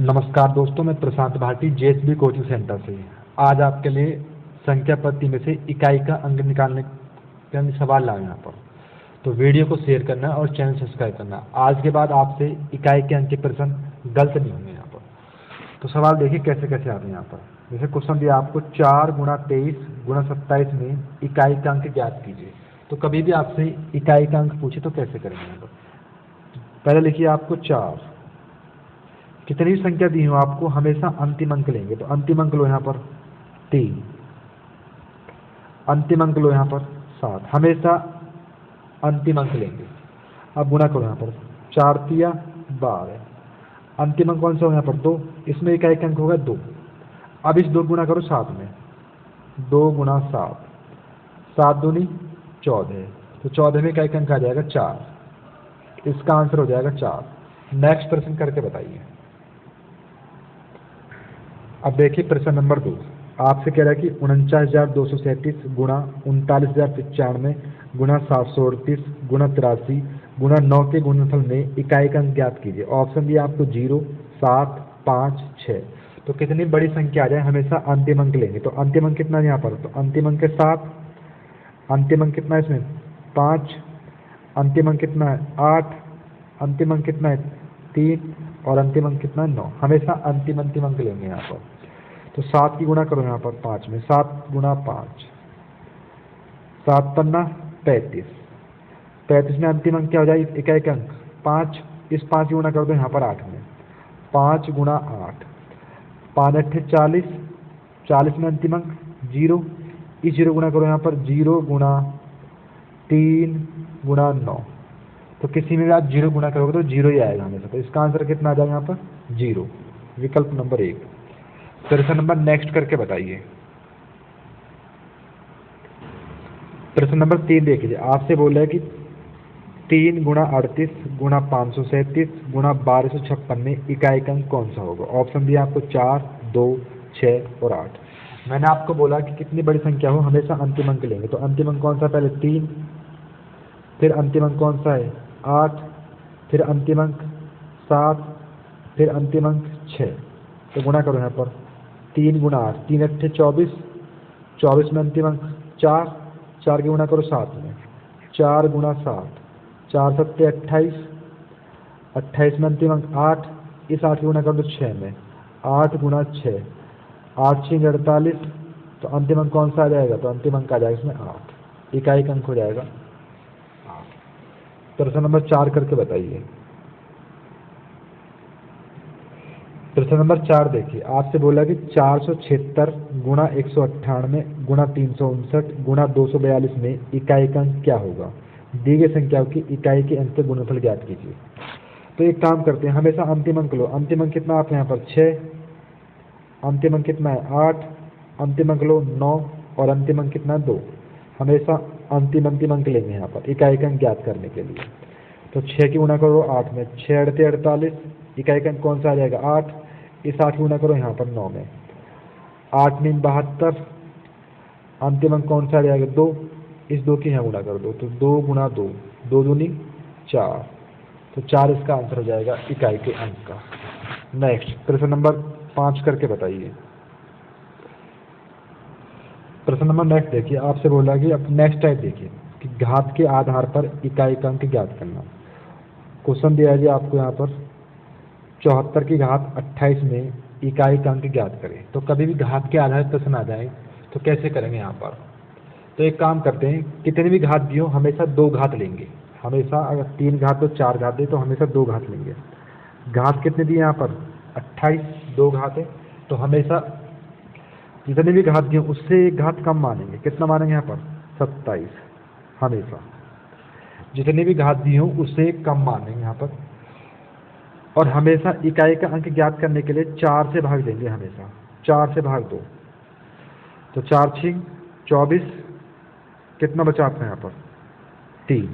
नमस्कार दोस्तों, मैं प्रशांत भाटी जेएसबी कोचिंग सेंटर से। आज आपके लिए संख्या पत्ती में से इकाई का अंक निकालने का सवाल लाए यहाँ पर। तो वीडियो को शेयर करना और चैनल सब्सक्राइब करना। आज के बाद आपसे इकाई के अंक के प्रश्न गलत नहीं होंगे यहाँ पर। तो सवाल देखिए कैसे कैसे आते हैं यहाँ पर। जैसे क्वेश्चन दिया आपको 4 गुणा 23 गुणा 27 में इकाई का अंक ज्ञात कीजिए। तो कभी भी आपसे इकाई का अंक पूछे तो कैसे करेंगे यहाँ पर। पहले लिखिए आपको 4, कितनी भी संख्या दी हो आपको हमेशा अंतिम अंक लेंगे। तो अंतिम अंक लो यहाँ पर 3, अंतिम अंक लो यहाँ पर 7, हमेशा अंतिम अंक लेंगे। अब गुणा करो यहाँ पर 4 तिया 12, अंतिम अंक कौन सा हो यहाँ पर 2, इसमें इकाई का अंक होगा 2। अब इस 2 गुणा करो 7 में, 2 गुणा 7, 7 दूनी 14, तो 14 में इकाई का अंक आ जाएगा 4। इसका आंसर हो जाएगा 4। नेक्स्ट प्रश्न करके बताइए। अब देखिए प्रश्न नंबर 2 आपसे कह रहा है कि 49,237 गुणा 39,095 गुणा 738 गुणा 83 गुणा 9 के गुणनफल में इकाई का अंक ज्ञात कीजिए। ऑप्शन दिया आपको 0, 7, 5, 6। तो कितनी बड़ी संख्या आ जाए हमेशा अंतिम अंक लेंगे। तो अंतिम अंक कितना है यहाँ पर, तो अंतिम अंक है 7, अंतिम अंक कितना है इसमें 5, अंतिम अंक कितना है 8, अंतिम अंक कितना है 3 और अंतिम अंक कितना है 9। हमेशा अंतिम अंक लेंगे यहाँ पर। तो 7 की गुणा करो यहाँ पर 5 में, 7 गुणा 5, 7 पन्ना 35, 35 में अंतिम अंक क्या हो जाए इकाई का अंक 5। इस 5 की गुणा कर दो यहाँ पर 8 में, 5 गुणा 8, 5 अट्ठे 40, 40 में अंतिम अंक 0। इस 0 गुणा करो यहाँ पर 0 गुणा 3 गुणा 9। तो किसी में भी आप 0 गुणा करोगे तो 0 ही आएगा हमेशा। तो इसका आंसर कितना आ जाएगा यहाँ पर 0, विकल्प नंबर 1। प्रश्न नंबर नेक्स्ट करके बताइए। प्रश्न नंबर 3 देखिए, आपसे बोल रहा है कि 3 गुणा 38 गुणा 537 गुणा 1256 में इकाई का अंक कौन सा होगा। ऑप्शन दिया आपको 4, 2, 6 और 8। मैंने आपको बोला कि कितनी बड़ी संख्या हो हमेशा अंतिम अंक लेंगे। तो अंतिम अंक कौन सा, पहले 3, फिर अंतिम अंक कौन सा है 8, फिर अंतिम अंक 7, फिर अंतिम अंक 6। तो गुणा करो यहाँ पर 3 गुणा 8, 3 अट्ठे 24, 24 में अंतिम अंक 4, 4 की गुणा करो 7 में, 4 गुणा 7, 4 सत्ते 28, 28 में अंतिम अंक 8, इस 8 की गुणा कर दो 6 में, 8 गुणा 6, 8 6 48। तो अंतिम अंक कौन सा आ जाएगा, तो अंतिम अंक आ जाएगा इसमें 8, इकाई का अंक हो जाएगा 8। प्रश्न नंबर 4 करके बताइए। प्रश्न नंबर 4 देखिए, आपसे बोला कि 476 गुणा 198 गुणा 359 गुणा 242 में इकाई का अंक क्या होगा। दी गई संख्याओं की इकाई के अंक के गुणनफल ज्ञात कीजिए। तो एक काम करते हैं, हमेशा अंतिम अंक लो। अंतिम अंक कितना आपके यहाँ पर 6, अंतिम अंक कितना है 8, अंतिम अंक लो 9 और अंतिम अंक कितना है 2। हमेशा अंतिम अंक लेंगे यहाँ पर इकाई का अंक ज्ञात करने के लिए। तो 6 की गुणा करो 8 में, 6 अड़ते 48, इकाई का अंक कौन सा आ जाएगा 8। इस 8 की गुणा करो यहाँ पर 9 में, 8 नीम 72, अंतिम अंक कौन सा आ जाएगा 2। इस 2 की यहाँ गुणा कर दो, तो 2 गुणा 2, 2 दूनी 4। तो 4 इसका आंसर हो जाएगा इकाई के अंक का। नेक्स्ट प्रश्न नंबर 5 करके बताइए। प्रश्न नंबर नेक्स्ट देखिए, आपसे बोला कि अब नेक्स्ट टाइप देखिए कि घात के आधार पर इकाई का अंक ज्ञात करना। क्वेश्चन दिया है जी आपको यहाँ पर 74 की घात 28 में इकाई का अंक ज्ञात करें। तो कभी भी घात के आधार पर प्रश्न आ जाए तो कैसे करेंगे यहाँ पर। तो एक काम करते हैं, कितनी भी घात दी हो हमेशा 2 घात लेंगे। हमेशा अगर 3 घात तो 4 घात दे तो हमेशा 2 घात लेंगे। घात कितनी दी है यहाँ पर 28, 2 घात है। तो हमेशा जितनी भी घात दी हो उससे एक घात कम मानेंगे। कितना मानेंगे यहाँ पर 27। हमेशा जितनी भी घात दी हो उससे एक कम मानेंगे यहाँ पर। और हमेशा इकाई का अंक ज्ञात करने के लिए 4 से भाग देंगे। हमेशा 4 से भाग दो, तो 4 6 24, कितना बचा आपका यहाँ पर 3।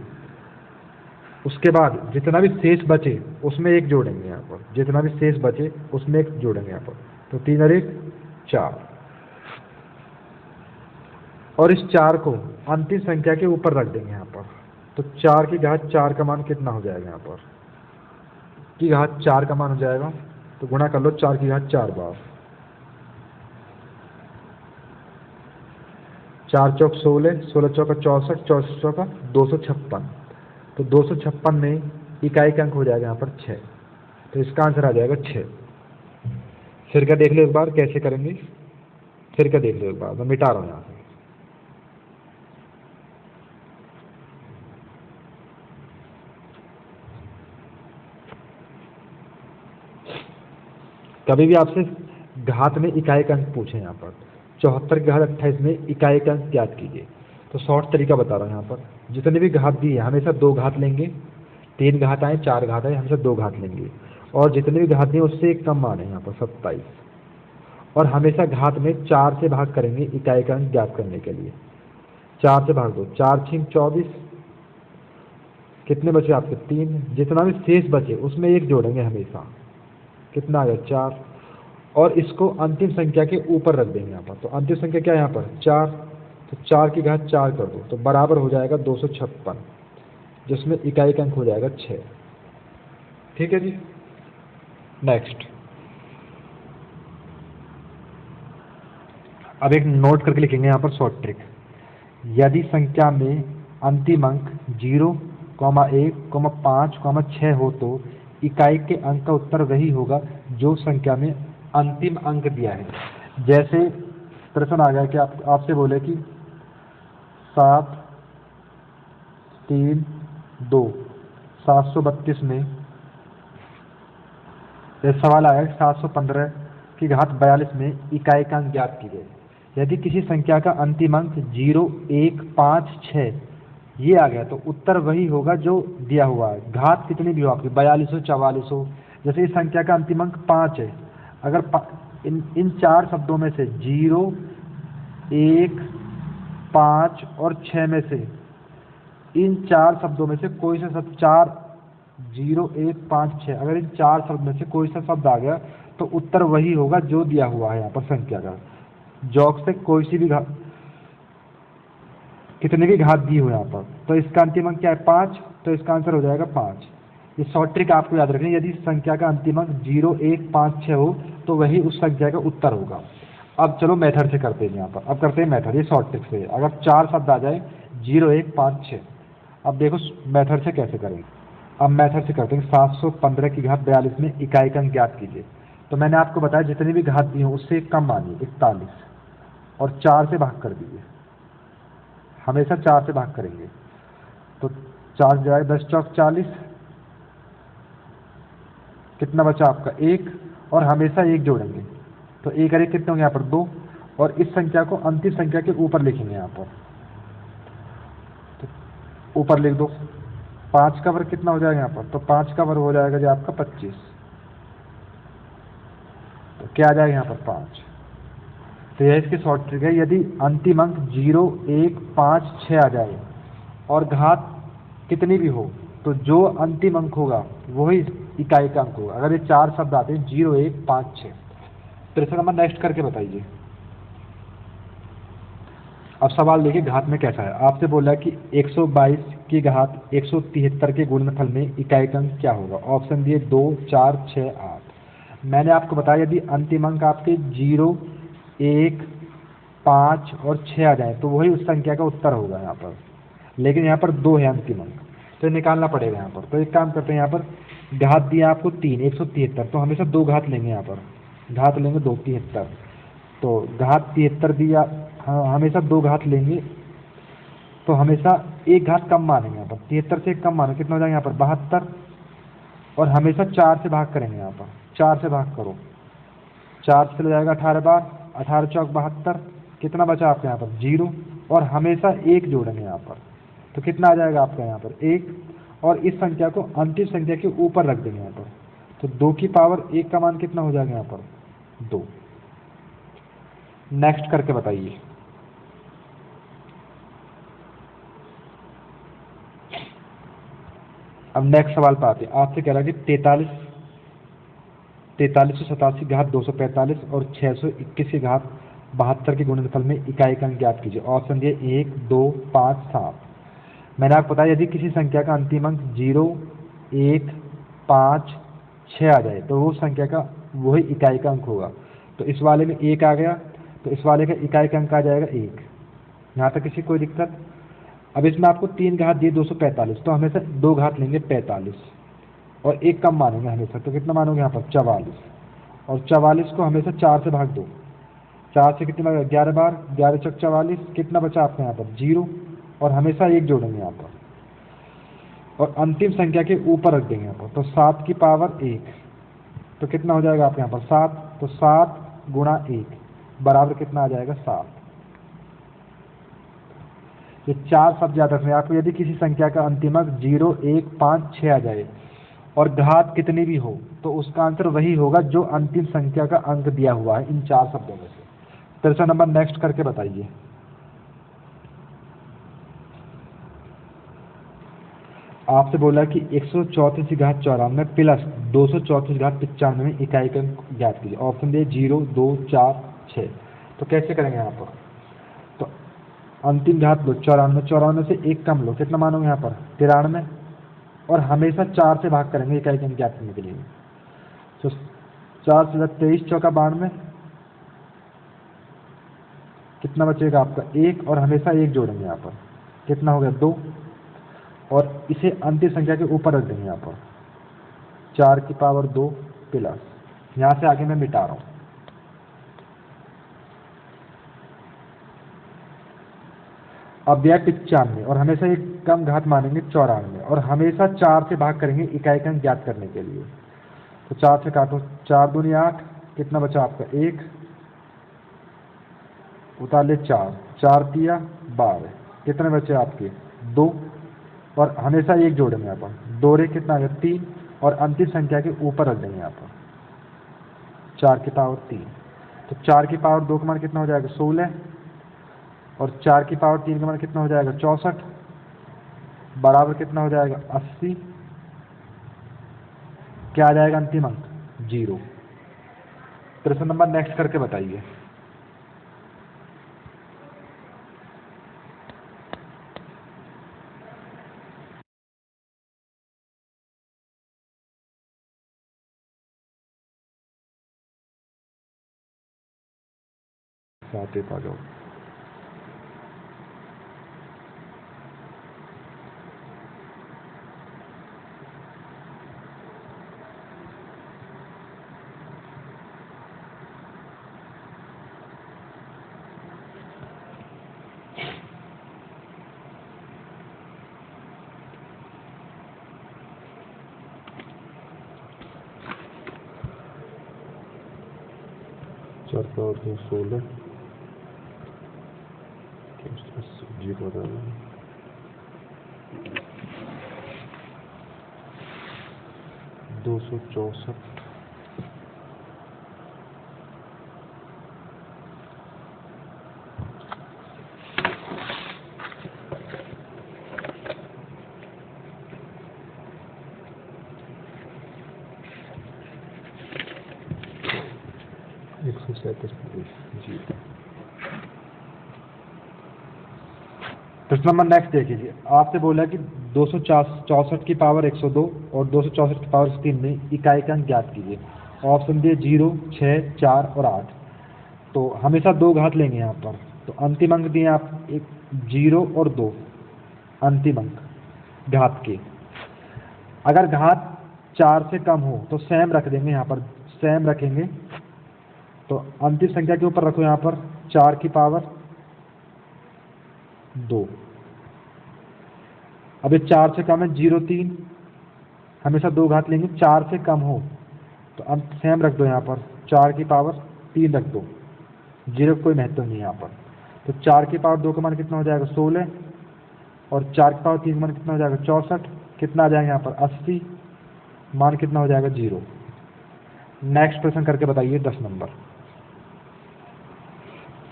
उसके बाद जितना भी शेष बचे उसमें एक जोड़ेंगे यहाँ पर, जितना भी शेष बचे उसमें एक जोड़ेंगे यहाँ पर। तो 3 और 1 4, और इस 4 को अंतिम संख्या के ऊपर रख देंगे यहाँ पर। तो 4 की घात 4 का मान कितना हो जाएगा यहाँ पर, की घात 4 का मान हो जाएगा तो गुणा कर लो 4 की घात 4 बार। 4 चौक 16, 16 चौका 64, 64 चौका 256। तो 256 में इकाई का अंक हो जाएगा यहाँ पर 6। तो इसका आंसर आ जाएगा 6। फिर क्या देख लो एक बार कैसे करेंगे, फिर क्या देख लो एक बार, मैं मिटा रहा हूँ यहाँ से। कभी भी आपसे घात में इकाई का अंक पूछे यहाँ पर 74 की घात 28 में इकाई का अंक ज्ञात कीजिए, तो शॉर्ट तरीका बता रहा हूँ यहाँ पर। जितनी भी घात दी है हमेशा 2 घात लेंगे, 3 घात आए 4 घात आए हमेशा 2 घात लेंगे, और जितनी भी घात दी है उससे एक कम मान है यहाँ पर 27, और हमेशा घात में 4 से भाग करेंगे इकाई का अंक ज्ञात करने के लिए। 4 से भाग दो, 4 छींक 24, कितने बचे आपके 3। जितना भी शेष बचे उसमें एक जोड़ेंगे हमेशा, कितना आ गया 4, और इसको अंतिम संख्या के ऊपर रख देंगे यहाँ पर। तो अंतिम संख्या क्या है यहाँ पर 4, तो 4 की घात 4 कर दो, तो बराबर हो जाएगा 256, जिसमें इकाई का अंक हो जाएगा 6। ठीक है जी। नेक्स्ट, अब एक नोट करके लिखेंगे यहाँ पर शॉर्ट ट्रिक। यदि संख्या में अंतिम अंक 0, 1, 5, 6 हो तो इकाई के अंक का उत्तर वही होगा जो संख्या में अंतिम अंक दिया है। जैसे प्रश्न आ गया कि आपसे बोले कि 7, 3, 2, 732 में, यह सवाल आया 715 की घात 42 में इकाई का अंक ज्ञात कीजिए। यदि किसी संख्या का अंतिम अंक 0, 1, 5, 6 ये आ गया तो उत्तर वही होगा जो दिया हुआ है, घात कितनी भी हो आपकी 42 हो 44 हो। जैसे इस संख्या का अंतिम अंक 5 है, अगर इन 4 शब्दों में से 0, 1, 5 और 6 में से इन 4 शब्दों में से कोई सा शब्द 4, 0, 1, 5, 6 अगर इन 4 शब्द में से कोई सा शब्द आ गया तो उत्तर वही होगा जो दिया हुआ है यहाँ पर संख्या का। जॉक से कोई सी भी घात, कितनी भी घात दी हो यहाँ पर, तो इसका अंतिम अंक क्या है 5, तो इसका आंसर हो जाएगा 5। ये शॉर्ट ट्रिक आपको याद रखनी है। यदि संख्या का अंतिम अंक 0, 1, 5, 6 हो तो वही उस संख्या का उत्तर होगा। अब चलो मेथड से करते हैं यहाँ पर, अब करते हैं मेथड, ये शॉर्ट ट्रिक से। अगर 4 शब्द आ जाए 0, 1, 5, 6, अब देखो मेथड से कैसे करेंगे। अब मेथड से करते हैं 715 की घात 42 में इकाई का अंक ज्ञात कीजिए। तो मैंने आपको बताया जितनी भी घात दी हो उससे कम मानिए 41, और 4 से भाग कर दीजिए, हमेशा 4 से भाग करेंगे। तो 4 जाए 10 चौक 40, कितना बचा आपका 1, और हमेशा 1 जोड़ेंगे, तो 1 और 1 कितने होंगे यहाँ पर 2, और इस संख्या को अंतिम संख्या के ऊपर लिखेंगे यहाँ पर, तो ऊपर लिख दो। 5 का वर्ग कितना हो जाएगा यहाँ पर, तो 5 का वर्ग हो जाएगा जो आपका 25, तो क्या आ जाएगा यहाँ पर 5। तो यह इसकी शॉर्ट ट्रिक है। यदि अंतिम अंक 0, 1, 5, 6 आ जाए और घात कितनी भी हो तो जो अंतिम अंक होगा वही इकाई का अंक होगा। अगर ये 4 शब्द आते हैं 0, 1, 5, 6, प्रश्न नंबर नेक्स्ट करके बताइए। अब सवाल देखिए घात में कैसा है। आपसे बोला है कि 122 की घात 173 के गुणनफल में इकाई का अंक क्या होगा। ऑप्शन दिए 2, 4, 6, 8। मैंने आपको बताया यदि अंतिम अंक आपके 0, 1, 5 और 6 आ जाए तो वही उस संख्या का उत्तर होगा यहाँ पर, लेकिन यहाँ पर 2 है अंतिम अंक, तो निकालना पड़ेगा यहाँ पर। तो एक काम करते हैं, यहाँ पर घात दिया आपको 3, 173, तो हमेशा 2 घात लेंगे, यहाँ पर घात लेंगे 2, 73, तो घात 73 दिया, हाँ हमेशा 2 घात लेंगे, तो हमेशा 1 घात कम मानेंगे यहाँ पर, 73 से 1 कम मानेंगे, कितना हो जाएगा यहाँ पर 72, और हमेशा 4 से भाग करेंगे यहाँ पर, 4 से भाग करो, 4 से चला जाएगा 18 बार, 18 चौक 72, कितना बचा आपके यहाँ पर 0, और हमेशा 1 जोड़ेंगे यहाँ पर, तो कितना आ जाएगा आपका यहाँ पर 1, और इस संख्या को अंतिम संख्या के ऊपर रख देंगे यहाँ पर, तो 2 की पावर 1 का मान कितना हो जाएगा यहाँ पर 2। नेक्स्ट करके बताइए। अब नेक्स्ट सवाल पर आते हैं। आपसे कह रहा है कि 4387 की घात 245 और 621 की घात 72 के गुणनफल में इकाई का अंक ज्ञात कीजिए। ऑप्शन दिए 1, 2, 5, 7। मैंने आपको बताया यदि किसी संख्या का अंतिम अंक 0, 1, 5, 6 आ जाए तो वो संख्या का वही इकाई का अंक होगा। तो इस वाले में 1 आ गया, तो इस वाले का इकाई का अंक आ जाएगा 1। यहाँ तक किसी कोई दिक्कत? अब इसमें आपको 3 घात दिए 245, तो हमेशा 2 घात लेंगे 45 और 1 कम मानेंगे हमेशा। तो कितना मानोगे यहाँ पर 44, और 44 को हमेशा 4 से भाग दो। 4 से कितना बचा? 11 बार 11 चौक 44, कितना बचा आपका यहाँ पर 0, और हमेशा 1 जोड़ेंगे यहाँ पर और अंतिम संख्या के ऊपर रख देंगे यहाँ पर। तो 7 की पावर 1, तो कितना हो जाएगा आपके यहाँ पर 7। तो 7 गुणा 1 बराबर कितना आ जाएगा 7। ये 4 शब्द याद रखने आपको। यदि किसी संख्या का अंतिम अंक 0, 1, 5, 6 आ जाए और घात कितनी भी हो, तो उसका आंसर वही होगा जो अंतिम संख्या का अंक दिया हुआ है इन 4 शब्दों में से। 13 नंबर नेक्स्ट करके बताइए। आपसे बोला कि 134 की घात 94 प्लस 234 की घात 95 में इकाई का अंक ज्ञात कीजिए। ऑप्शन दिए 0, 2, 4, 6। तो कैसे करेंगे यहाँ पर? तो अंतिम घात लो 94, 94 से 1 कम लो, कितना मानोगे यहाँ पर 93, और हमेशा 4 से भाग करेंगे इकाई का अंक ज्ञात करने के लिए। तो 4 से 23 चौका 92, कितना बचेगा आपका 1, और हमेशा 1 जोड़ेंगे यहाँ पर, कितना हो गया 2, और इसे अंतिम संख्या के ऊपर रख देंगे यहाँ पर 4 की पावर 2 प्लस, यहाँ से आगे मैं मिटा रहा हूँ। अब यह 95, और हमेशा एक कम घात मानेंगे 94, और हमेशा 4 से भाग करेंगे इकाई का अंक ज्ञात करने के लिए। तो 4 से काटो, 4 दूनी 8, कितना बचा आपका 1, उतार ले 4, 4 तिया 12, कितने बचे आपके 2, और हमेशा 1 जोड़ेंगे यहाँ पर, 2 रे कितना आ गया 3, और अंतिम संख्या के ऊपर रख देंगे यहाँ पर 4 की पावर 3। तो 4 की पावर 2 का मान कितना हो जाएगा 16, और 4 की पावर 3 का मान कितना हो जाएगा 64, बराबर कितना हो जाएगा 80। क्या आ जाएगा अंतिम अंक 0। प्रश्न नंबर नेक्स्ट करके बताइए। साथ आ जाओ। चार पावर 2 16, 264, जी। प्रश्न नंबर नेक्स्ट देखिए। आपसे बोला कि 264 की पावर 102 और 264 की पावर 3 में इकाई का अंक ज्ञात कीजिए। ऑप्शन दिए 0, 6, 4 और 8। तो हमेशा 2 घात लेंगे यहाँ पर। तो अंतिम अंक दिए आप 0 और 2 अंतिम अंक घात के। अगर घात 4 से कम हो तो सेम रख देंगे यहाँ पर, सेम रखेंगे। तो अंतिम संख्या के ऊपर रखो यहाँ पर 4 की पावर 2। अब ये 4 से कम है 0, 3, हमेशा 2 घात लेंगे। 4 से कम हो तो अंत सेम रख दो यहाँ पर 4 की पावर 3 रख दो, 0 कोई महत्व नहीं यहाँ पर। तो 4 की पावर 2 का मान कितना हो जाएगा 16, और 4 की पावर 3 का मान कितना हो जाएगा 64, कितना आ जाएगा यहाँ पर 80, मान कितना हो जाएगा 0। नेक्स्ट प्रश्न करके बताइए 10 नंबर।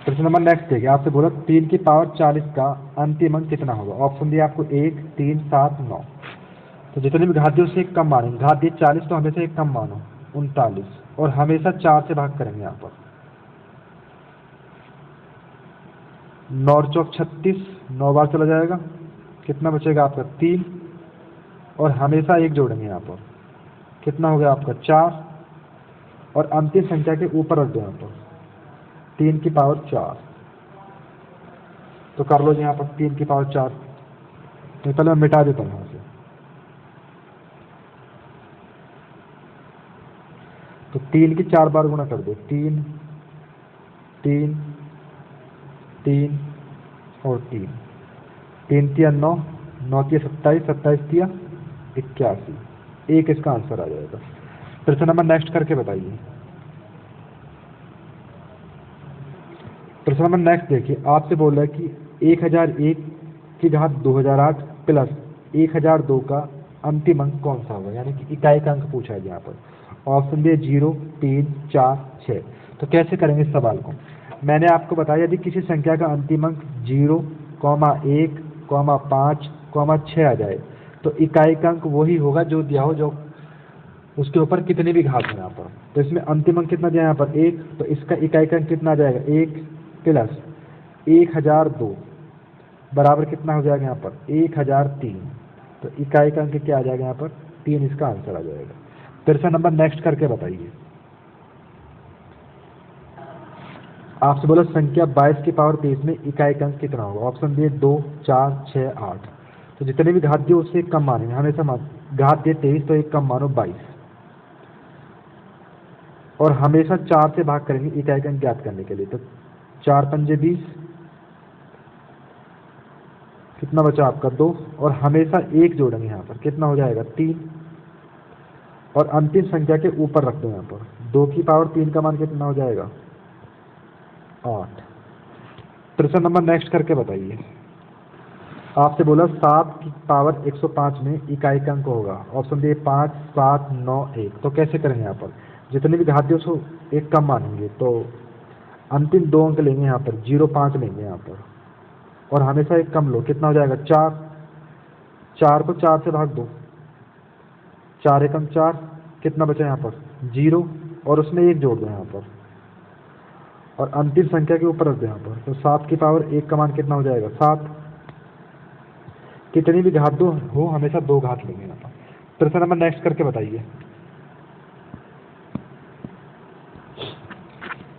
प्रश्न नंबर नेक्स्ट देखिए। आपसे बोला 3 की पावर 40 का अंतिम अंक कितना होगा। ऑप्शन दिया आपको 1, 3, 7, 9। तो जितने भी घात दिए उससे एक कम मानेंगे। घात दिए 40 तो हमेशा एक कम मानो 39, और हमेशा 4 से भाग करेंगे यहाँ पर। 9 चौक 36, 9 बार चला जाएगा, कितना बचेगा आपका 3, और हमेशा 1 जोड़ेंगे यहाँ पर, कितना हो गया आपका 4, और अंतिम संख्या के ऊपर रख दो यहाँ पर 3 की पावर 4। तो कर लो यहाँ पर 3 की पावर 4। तो पहले मैं मिटा देता हूँ यहाँ से। तो 3 की 4 बार गुणा कर दो, 3 3 3 और 3, 3 तिया 9, 9 तिया 27, 27 तिया 81, एक इसका आंसर आ जाएगा। प्रश्न नंबर नेक्स्ट करके बताइए। प्रश्न नंबर नेक्स्ट देखिए, आपसे बोल रहा है कि 1001 की घात 2008 प्लस 1002 का अंतिम अंक कौन सा होगा, यानी कि इकाई का अंक पूछा है यहाँ पर। ऑप्शन दिए 0, 3, 4, 6। तो कैसे करेंगे इस सवाल को। मैंने आपको बताया यदि किसी संख्या का अंतिम अंक 0, 1, 5, 6 आ जाए तो इकाई का अंक वही होगा जो दिया हो, जो उसके ऊपर कितनी भी घात है यहाँ पर। तो इसमें अंतिम अंक कितना दिया यहाँ पर 1, तो इसका इकाई का अंक कितना आ जाएगा 1 प्लस 1002 बराबर कितना हो जाएगा यहाँ पर 1003। तो इकाई का अंक क्या आ जाएगा यहाँ पर 3, इसका आंसर आ जाएगा। प्रश्न नंबर नेक्स्ट करके बताइए। आपसे बोला संख्या 22 की पावर 23 में इकाई का अंक कितना होगा। ऑप्शन दिए 2, 4, 6, 8। तो जितने भी घात दिए उससे एक कम मानेंगे हमेशा। घात दिए 23 तो एक कम मानो 22, और हमेशा 4 से भाग करेंगे इकाई का अंक ज्ञात करने के लिए। तो 4 पंजे 20, कितना बचा आपका 2, और हमेशा 1 जोड़ेंगे यहाँ पर, कितना हो जाएगा 3, और अंतिम संख्या के ऊपर रख दो यहाँ पर 2 की पावर 3 का मान कितना हो जाएगा 8। प्रश्न नंबर नेक्स्ट करके बताइए। आपसे बोला 7 की पावर 105 में इकाई का अंक होगा। ऑप्शन दिए 5, 7, 9, 1। तो कैसे करेंगे यहाँ पर, जितने भी घात दिए उसको एक कम मानेंगे। तो अंतिम 2 अंक लेंगे यहाँ पर, 0, 5 लेंगे यहाँ पर, और हमेशा एक कम लो, कितना हो जाएगा 4। 4 को 4 से भाग दो, 4 एकम 4, कितना बचा यहाँ पर 0, और उसमें 1 जोड़ दो यहाँ पर, और अंतिम संख्या के ऊपर रख दो यहाँ पर। तो 7 की पावर 1 का मान कितना हो जाएगा 7। कितनी भी घात दो हो हमेशा 2 घात लेंगे यहाँ पर। प्रश्न नंबर नेक्स्ट करके बताइए।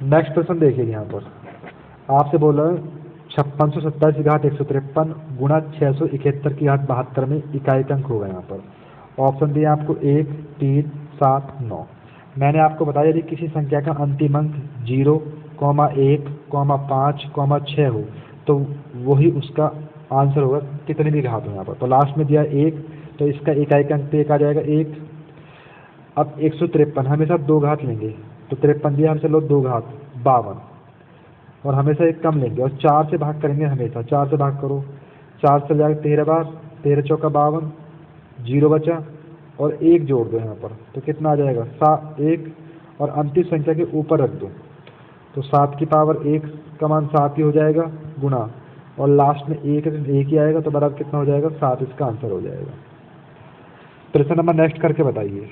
नेक्स्ट प्रश्न देखिए यहाँ पर, आपसे बोला 5627 की घात 153 गुणा 671 की घात 72 में इकाई का अंक होगा यहाँ पर। ऑप्शन दिए आपको 1, 3, 7, 9। मैंने आपको बताया यदि किसी संख्या का अंतिम अंक 0, 1, 5, 6 हो तो वही उसका आंसर होगा, कितनी भी घात हो यहाँ पर। तो लास्ट में दिया 1, तो इसका इकाई का अंक 1 आ जाएगा 1। अब 153 हमेशा 2 घात लेंगे, तो 53 दिया हमसे लो 2 घात 52, और हमेशा एक कम लेंगे, और 4 से भाग करेंगे हमेशा। 4 से भाग करो, 4 से जाएगा 13 बार, 13 चौका 52, 0 बचा, और 1 जोड़ दो यहाँ पर, तो कितना आ जाएगा 1, और अंतिम संख्या के ऊपर रख दो। तो 7 की पावर 1 का मान 7 ही हो जाएगा गुणा, और लास्ट में 1 ही आएगा, तो बराबर कितना हो जाएगा 7, इसका आंसर हो जाएगा। प्रश्न नंबर नेक्स्ट करके बताइए।